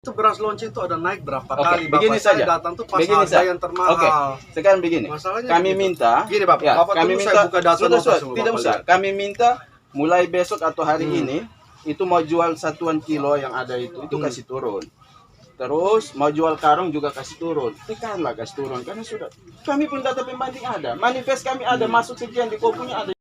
Itu beras lonceng itu ada naik berapa Oke, kali Bapak? begini saja. Datang tuh pas Begini harga yang termahal. Oke, sekarang begini. Masalahnya Kami begitu. minta, Gini Bapak, ya, Bapak kami tunggu minta, saya buka data sudah, semua tidak Bapak usah. lihat. Kami minta mulai besok atau hari ini itu mau jual satuan kilo yang ada itu kasih turun. Terus mau jual karung juga kasih turun. Tekanlah kasih turun karena sudah kami pun data pembanding ada, manifest kami ada, masuk sekian di kopunya ada.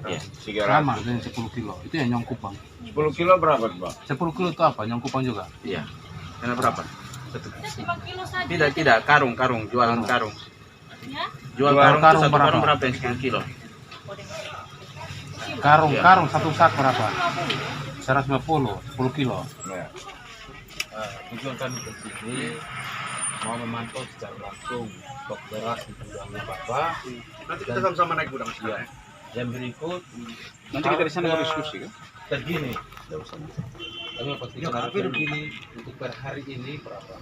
Ya, sama dengan 10 kilo. Itu yang nyong kupang. 10 kilo berapa, Bang? 10 kilo itu apa? Nyong kupang juga. Iya. Karena berapa? 5 kilo saja. Tidak, karung, jualan karung. Ya? Jual Karung karung, satu berapa? karung berapa yang 10 kilo? Karung satu sak berapa? 150, 10 kilo. Ya. Tujuan kami ke sini mau memantau secara langsung stok beras di gudangnya Bapak. Nanti kita sama-sama naik gudang Ya. sekarang. Yang berikut Nanti kita di sana berdiskusi kan? tergini. Kami pastikan harga tergini untuk per hari ini berapa?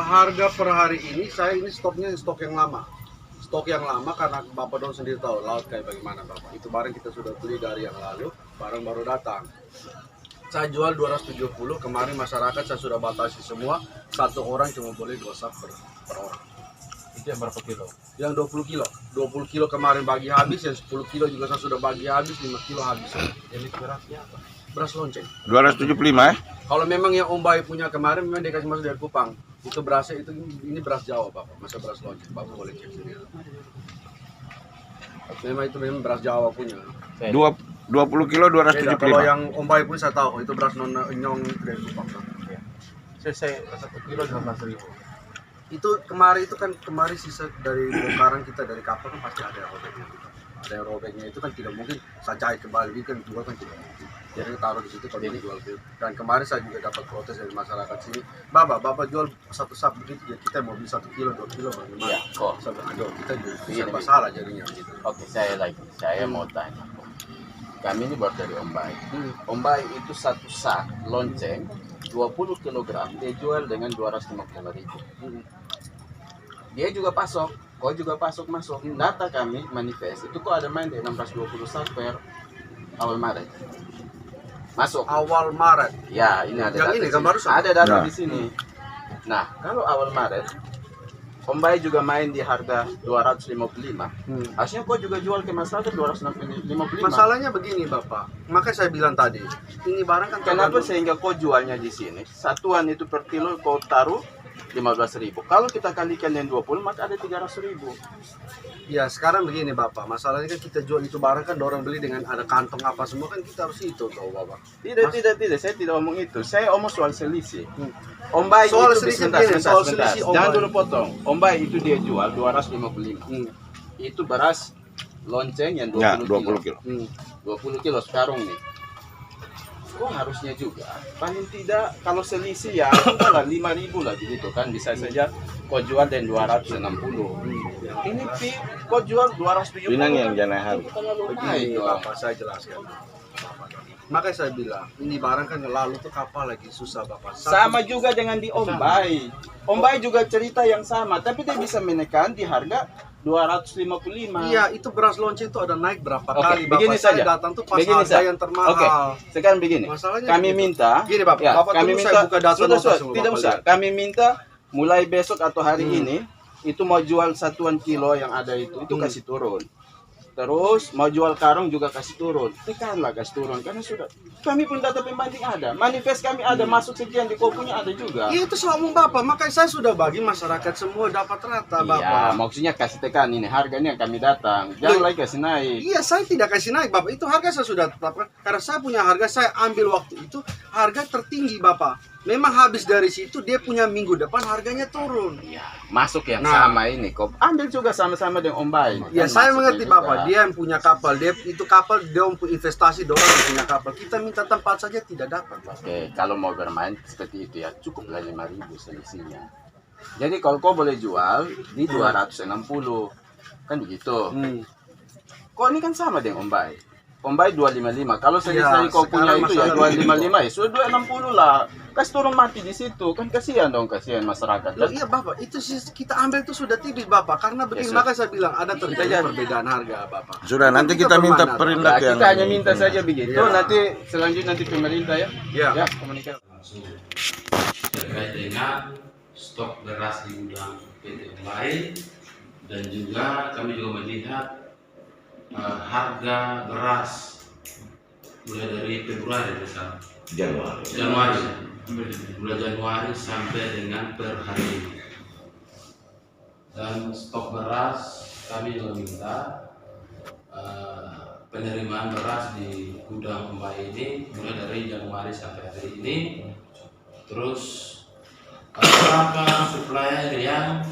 Harga per hari ini saya ini stoknya stok yang lama. Stok yang lama karena Bapak Don sendiri tahu laut kayak bagaimana Bapak. Itu barang kita sudah beli dari yang lalu, barang baru datang. Saya jual 270, kemarin masyarakat saya sudah batasi semua, satu orang cuma boleh 2 sak per orang. Itu yang berapa kilo? Yang 20 kilo, 20 kilo kemarin bagi habis, yang 10 kilo juga saya sudah bagi habis, 5 kilo habis. Jenis berasnya apa? Beras lonceng. 275 ya? Kalau memang yang Om Bayi punya kemarin memang dia kasih masuk dari Kupang. Itu berasnya itu ini beras Jawa Bapak, masa beras lonceng. Bapak boleh cek sendiri. Memang itu memang beras Jawa punya. 20 kilo Beda, 275. kalau yang Om Bayi pun saya tahu itu beras nyong dari Kupang. Saya 1 kilo 15.000. Itu kemarin sisa dari bongkaran kita dari kapal kan pasti ada yang robeknya. Ada yang robeknya itu kan tidak mungkin saya jahit kembali kan jual kan tidak mungkin. Jadi taruh di situ kalau dia jual. Dan kemarin saya juga dapat protes dari masyarakat sini. Bapak jual satu sak begitu ya kita mau beli 1 kilo 2 kilo bagaimana? Iya, kok. Sampai aduh kita juga Iya, serba salah jadinya gitu. Oke, saya mau tanya. Kami ini baru dari Om Bayi. Om Bayi itu satu sak lonceng 20 kg dia jual dengan 250.000. Dia juga pasok, kau juga pasok masuk. Data kami manifest itu kok ada main di 1620 sak per awal Maret. Masuk. Awal Maret. Ya, ini ada Yang data. ini di kan sini. barusan. Ada data Nah. di sini. Nah, kalau awal Maret Om Bayi juga main di harga 255. Harusnya kau juga jual ke masyarakat 255. Masalahnya begini Bapak, makanya saya bilang tadi, ini barang kan Kenapa tergantung- sehingga kau jualnya di sini? Satuan itu per kilo kau taruh 15.000. Kalau kita kalikan dengan 20 maka ada 300.000. Ya sekarang begini Bapak, masalahnya kan kita jual itu barang kan orang beli dengan ada kantong apa semua kan kita harus itu tahu Bapak. Tidak, saya tidak omong itu. Saya omong soal selisih. Om Bayi Soal itu selisih sebentar, begini, sebentar, soal sebentar. selisih Om Jangan Bayi. dulu potong. Om Bayi itu dia jual 255. Itu beras lonceng yang 20 Ya, kilo. 20 kilo. 20 kilo sekarang nih. Kok harusnya juga paling tidak kalau selisih ya lah 5.000 lah gitu kan bisa saja kau jual dan 260. Ini kau jual 270. Pinang yang jangan harus. Itu terlalu naik Begini dong. Bapak saya jelaskan. Makanya saya bilang, ini barang kan lalu tuh kapal lagi susah Bapak. Sama juga dengan di Om Bayi. Om Bayi juga cerita yang sama, tapi dia bisa menekan di harga 255. Iya, itu beras lonceng itu ada naik berapa Oke, kali Bapak. begini Saya saja. datang tuh pas Begini harga saja. yang termahal. Oke, sekarang begini. Masalahnya Kami begitu. minta. Gini Bapak, Ya, Bapak kami tunggu minta. saya buka data Sudah, semua tidak Bapak usah. lihat. Kami minta mulai besok atau hari ini itu mau jual satuan kilo yang ada itu kasih turun. Terus mau jual karung juga kasih turun. Tekanlah kasih turun karena sudah kami pun data pembanding ada, manifest kami ada, masuk sekian di kopunya ada juga. Iya itu soal Bapak, makanya saya sudah bagi masyarakat semua dapat rata Bapak. Iya, maksudnya kasih tekan ini harganya kami datang, jangan lagi kasih naik. Iya, saya tidak kasih naik Bapak. Itu harga saya sudah tetapkan. Karena saya punya harga, saya ambil waktu itu harga tertinggi Bapak. Memang habis dari situ dia punya minggu depan harganya turun. Ya, masuk yang Nah. sama ini kok. Ambil juga sama-sama dengan Om Bay. Ya Kan saya masuknya mengerti juga. Bapak, dia yang punya kapal, dia itu kapal dia untuk investasi, dia orang yang punya kapal. Kita minta tempat saja tidak dapat, Pak. Oke, kalau mau bermain seperti itu ya cukuplah 5.000 selisihnya. Jadi kalau kau boleh jual di 260, kan begitu. Kok ini kan sama dengan Om Bay. Om Bay 255. Kalau selisih kau punya sekarang itu ya masalah 255 ya sudah 260 lah. Kasih turun mati di situ. Kan kasihan dong, kasihan masyarakat. Loh, Kan? iya Bapak, itu sih kita ambil itu sudah tipis Bapak, karena begini sudah. makanya saya bilang ada terjadi perbedaan harga Bapak. Sudah, nanti kita minta perindak Ya, yang kita hanya minta saja begitu. Ya. Nanti selanjutnya nanti pemerintah ya. Ya. Ya, komunikasi. langsung terkait dengan stok beras di gudang PT Om Bay, dan juga kami juga melihat harga beras mulai dari Februari misalnya Januari mulai Januari sampai dengan per hari ini. Dan stok beras kami juga minta penerimaan beras di gudang Om Bay ini mulai dari Januari sampai hari ini. Terus beberapa supplier yang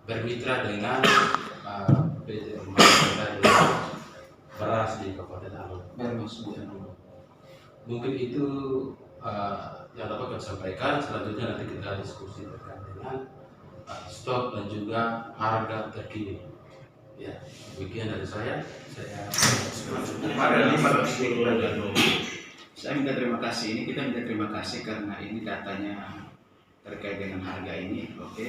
bermitra dengan PT Om Bay terkait dengan beras di Kabupaten Alor. Mungkin itu yang dapat kami sampaikan. Selanjutnya nanti kita diskusi terkait dengan stok dan juga harga terkini. Ya, demikian dari saya. Saya minta terima kasih. Ini kita minta terima kasih karena ini datanya terkait dengan harga ini, oke,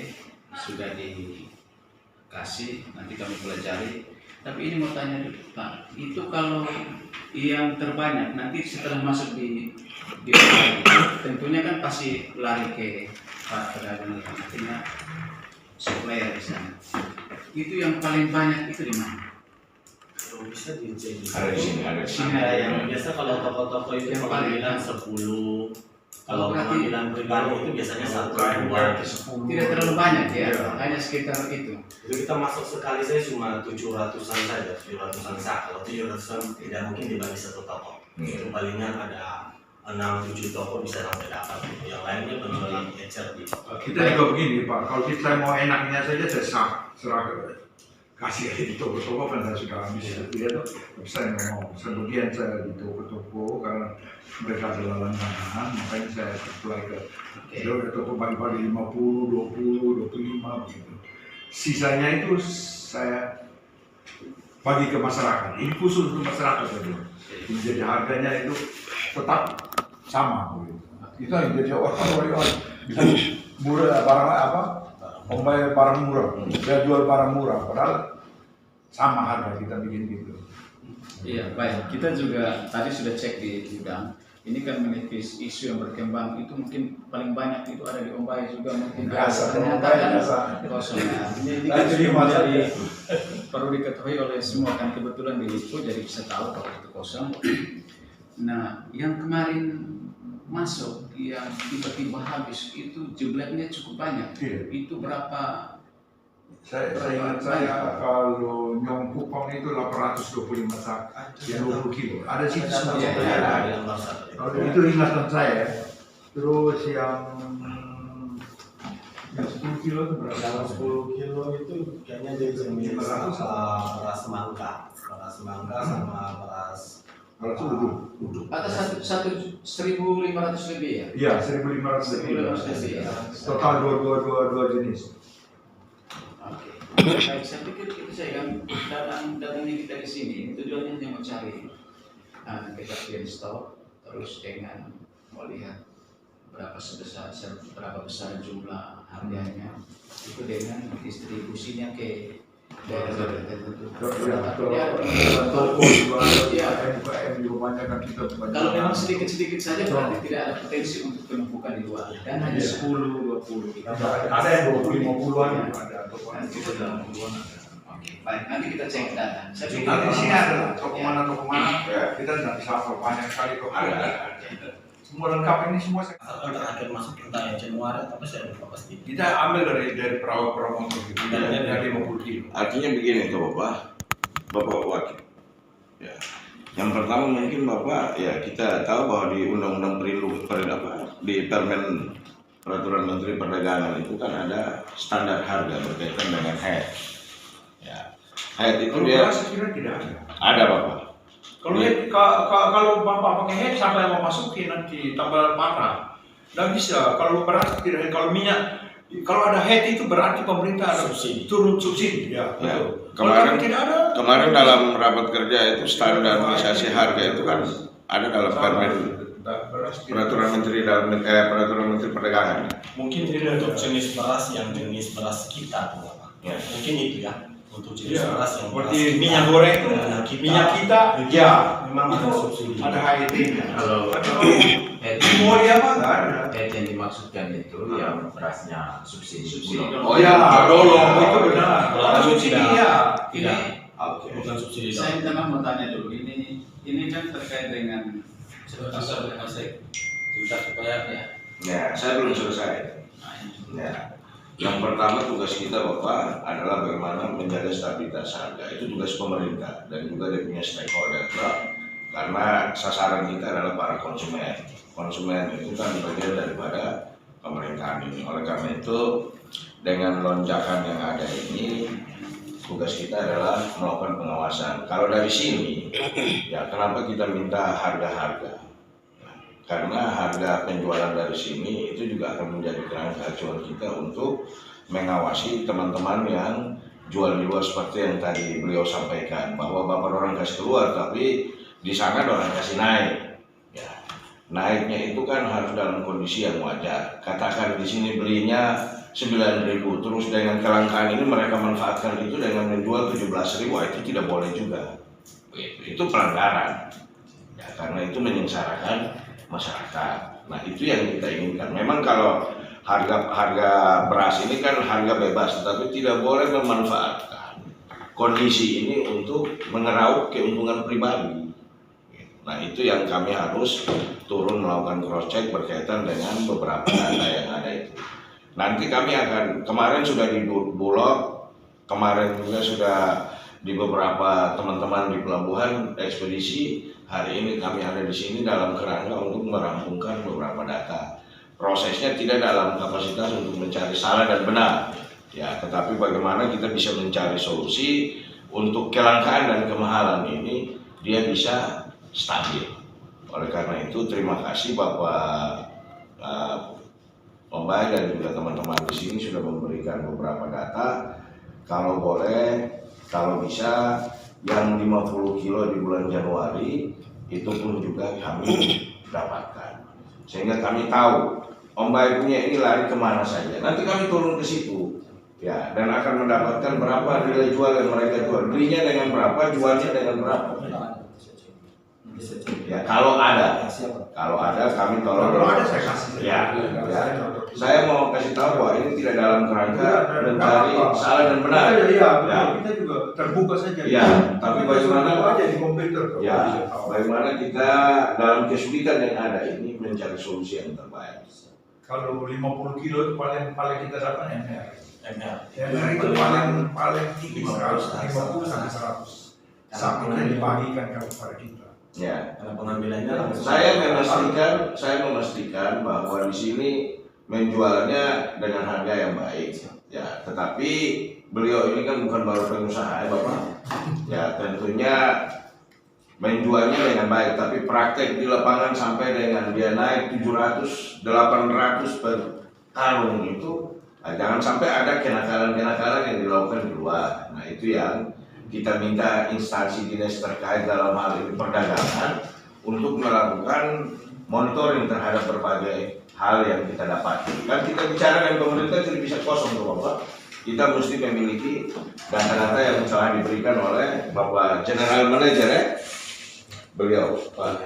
sudah dikasih. Nanti kami pelajari. Tapi ini mau tanya dulu, Pak. Itu kalau yang terbanyak nanti setelah masuk di tentunya kan pasti lari ke pedagang, artinya supplier di sana. Itu yang paling banyak itu di mana? Kalau bisa dicek Ada di sini, ada di sini. ada yang biasa kalau toko-toko itu Yang kalau paling bilang 10, kalau berarti- pengambilan pribadi itu biasanya 1, 2, 10. Tidak terlalu banyak ya, hanya sekitar itu. Itu kita masuk sekali saya cuma 700-an saja, 700-an sak. Kalau 700-an tidak mungkin dibagi satu toko. Itu palingan ada 6-7 toko bisa sampai dapat. Yang lainnya penjualan ecer di. Kita juga begini Pak, kalau kita mau enaknya saja saya serah kasih aja di toko-toko kan saya sudah habis itu ya tuh saya mau sebagian saya di toko-toko karena mereka adalah langganan, makanya saya supply ke toko pagi-pagi 50, 20, 25 begitu. Sisanya itu saya bagi ke masyarakat, ini khusus untuk masyarakat saja. Jadi harganya itu tetap sama begitu. Itu yang jadi orang-orang bisa murah barang apa? Membayar barang murah, dia jual barang murah, padahal sama harga kita bikin gitu. Iya, baik. Kita juga tadi sudah cek di gudang. Ini kan menipis isu yang berkembang itu mungkin paling banyak itu ada di Om Bay juga mungkin. Biasa, Ternyata Om Bay kan biasa. kosong. Nah, ini Nah, kan jadi sudah masalah. menjadi perlu diketahui oleh semua kan kebetulan di Lipo jadi bisa tahu kalau itu kosong. Nah, yang kemarin masuk yang tiba-tiba habis itu jumlahnya cukup banyak. Iya. Itu berapa? Saya ingat saya kalau Nyong Kupang itu 825 sak, yang 20 kilo. Ada situ semua. Iya, iya, Ada yang luar satu. Kalau itu ingatan saya. Terus yang 10 kilo itu berapa? Yang 10 kilo itu kayaknya dia jenis beras semangka sama beras uduk. Atas 1.500 lebih ya? Iya, 1.500 kilo. 1.500 lebih ya? Total dua jenis. Oke. Baik, saya pikir itu saya kan datangnya kita ke sini tujuannya hanya mau cari kepastian stok, terus dengan melihat berapa besar jumlah harganya itu dengan distribusinya ke daerah tertentu. Toko juga UKM juga banyak kan kita. Kalau memang sedikit-sedikit saja berarti tidak ada potensi untuk penumpukan di luar dan hanya 10-20 gitu. Ada yang 20-50-an ada toko. Nanti kita dalam bulan ada. Oke, baik. Nanti kita cek data. Saya pikir Nanti di sini ada toko Ya. mana kita tidak bisa hafal banyak sekali toko. Semua lengkap ini semua Kalau terakhir masuk kita yang Januari tapi saya lupa pasti. kita ambil dari perahu motor gitu. Dari 50 kilo. Artinya begini tuh Bapak Wakil. Ya. Yang pertama mungkin Bapak ya kita tahu bahwa di Undang-Undang di peraturan Menteri Perdagangan itu kan ada standar harga berkaitan dengan head. Ya, head itu Kalau dia beras saya kira tidak ada. ada Bapak. Kalau Bapak pakai head, siapa yang mau masukin nanti tambah parah? Nggak bisa. Kalau beras tidak, kalau minyak, kalau ada head itu berarti pemerintah ada turun subsidi. Ya, Ya, betul. Kalau tidak ada. kemarin dalam rapat kerja itu standarisasi harga itu kan ada dalam peraturan Menteri Perdagangan. Mungkin untuk jenis beras yang jenis beras kita, Bapak. Ya. Mungkin itu ya. Untuk jenis beras yang Seperti minyak goreng itu, minyak kita, ya, memang itu ada subsidi. ada HET-nya. Kalau Mau dia apa? Nggak ada. head yang dimaksudkan itu yang berasnya subsidi. Oh ya, iya, dolong itu benar. Kalau Subsidi tidak. ya. Tidak. Oke. Bukan subsidi. Saya memang mau tanya dulu, ini kan terkait dengan Sebentar supaya ya. Ya, saya belum selesai. Ya. Yang pertama tugas kita Bapak adalah bagaimana menjaga stabilitas harga. Itu tugas pemerintah dan juga dia punya stakeholder. Karena sasaran kita adalah para konsumen. Konsumen itu kan bagian daripada pemerintahan ini. Oleh karena itu, dengan lonjakan yang ada ini, tugas kita adalah melakukan pengawasan. Kalau dari sini, ya kenapa kita minta harga-harga? Karena harga penjualan dari sini itu juga akan menjadi kerangka acuan kita untuk mengawasi teman-teman yang jual di luar seperti yang tadi beliau sampaikan, bahwa Bapak orang kasih keluar tapi di sana orang kasih naik. Ya, naiknya itu kan harus dalam kondisi yang wajar. Katakan di sini belinya 9.000, terus dengan kelangkaan ini mereka manfaatkan itu dengan menjual 17.000, itu tidak boleh juga. Itu pelanggaran. Ya, karena itu menyengsarakan masyarakat. Nah, itu yang kita inginkan. Memang kalau harga beras ini kan harga bebas, tetapi tidak boleh memanfaatkan kondisi ini untuk mengeraup keuntungan pribadi. Nah, itu yang kami harus turun melakukan cross check berkaitan dengan beberapa data yang ada itu. Nanti kami akan, kemarin sudah di Bulog, kemarin juga sudah di beberapa teman-teman di pelabuhan ekspedisi. Hari ini kami ada di sini dalam kerangka untuk merampungkan beberapa data. Prosesnya tidak dalam kapasitas untuk mencari salah dan benar, ya, tetapi bagaimana kita bisa mencari solusi untuk kelangkaan dan kemahalan ini dia bisa stabil. Oleh karena itu terima kasih Bapak Om Bay dan juga teman-teman di sini sudah memberikan beberapa data. Kalau boleh, kalau bisa yang 50 kilo di bulan Januari itu pun juga kami dapatkan, sehingga kami tahu Om Bay punya ini lari kemana saja. Nanti kami turun ke situ, ya, dan akan mendapatkan berapa nilai jual yang mereka jual, belinya dengan berapa, jualnya dengan berapa. Ya, kalau ada kami tolong. Kalau ada saya kasih. Ya, ya. Saya mau kasih tahu bahwa ini tidak dalam kerangka mencari salah dan benar. Iya, Ya. kita juga terbuka saja. Ya, tapi bagaimana aja di komputer. Ya, bagaimana kita dalam kesulitan yang ada ini mencari solusi yang terbaik. Kalau 50 kilo itu paling kita dapat MR. MR. MR itu paling tinggi 150 sampai 100. Sampai dibagikan kepada kita. Ya. Karena pengambilannya Saya memastikan bahwa di sini menjualnya dengan harga yang baik. Ya, tetapi beliau ini kan bukan baru pengusaha ya Bapak. Ya, tentunya menjualnya dengan baik, tapi praktek di lapangan sampai dengan dia naik 700, 800 per karung itu, nah, jangan sampai ada kenakalan-kenakalan yang dilakukan di luar. Nah, itu yang kita minta instansi dinas terkait dalam hal ini perdagangan untuk melakukan monitoring terhadap berbagai hal yang kita dapat. Kan kita bicara dengan pemerintah tidak bisa kosong tuh Bapak. Kita mesti memiliki data-data yang telah diberikan oleh Bapak General Manager ya. Beliau Pak